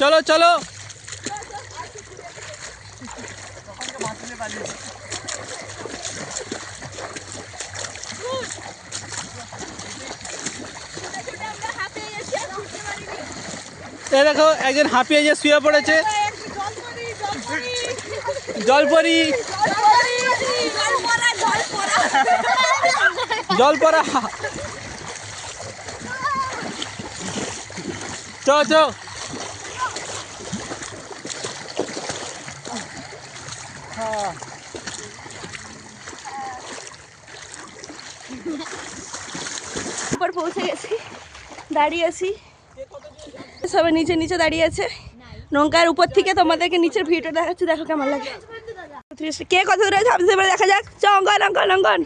চলো চলো এ দেখো একজন হাঁপিয়ে যে শুয়ে পড়েছে। জলপরি জলপরা চ চ উপর পৌঁছে গেছি, দাঁড়িয়ে আছি, সবাই নিচে নিচে দাঁড়িয়ে আছে। নৌকার উপর থেকে তোমাদেরকে নিচের ভিউটা দেখাচ্ছি, দেখো কেমন লাগে। কে কত দূরে ঝাঁপতে পারে দেখা যাক। চ অঙ্কন অঙ্কন অঙ্কন,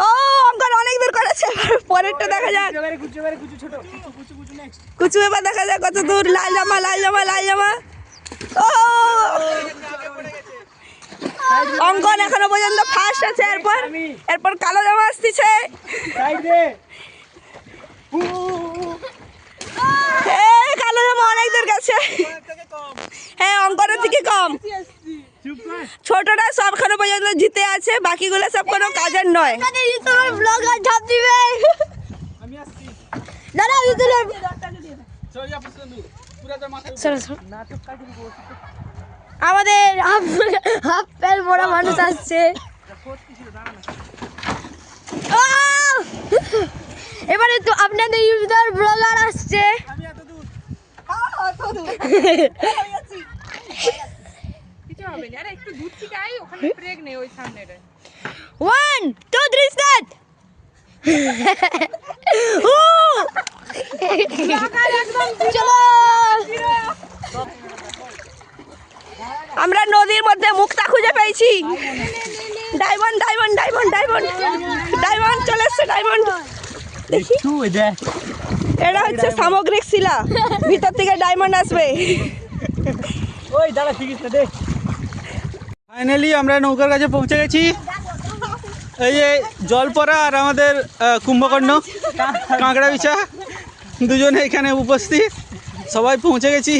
ও অঙ্কন অনেক দূর করেছে, পরেরটা দেখা যাক। কুচু এবার দেখা যাক কত দূর। লাল জামা লাল জামা লাল জামা, ও অঙ্কন এখনো পর্যন্ত ফার্স্ট আছে। এরপর কালো জামা আসতেছে। কালো জামা অনেক দূর গেছে। হ্যাঁ অঙ্কনের থেকে কম। ছোটটা সব এখনো পর্যন্ত জিতে আছে, বাকিগুলো সব কোনো কাজের নয়। আমাদের হাফ প্যান্ট মোড়া মানুষ আসছে। এবারে তো আপনাদের ইউজার ব্লগার আসছে। 1 2 3 স্টার্ট। চলো আমরা নদীর মধ্যে মুক্তা খুঁজে পেয়েছি। Diamond diamond diamond diamond diamond চলে এসছে ডায়মন্ড। দেখি এটা হচ্ছে সামগ্রিক শিলা, ভিতর থেকে ডায়মন্ড আসবে। ফাইনালি আমরা নৌকার কাছে পৌঁছে গেছি। এই যে জলপরা আর আমাদের কুম্ভকর্ণ কাঁকড়া বিছা দুজনে এখানে উপস্থিত, সবাই পৌঁছে গেছি।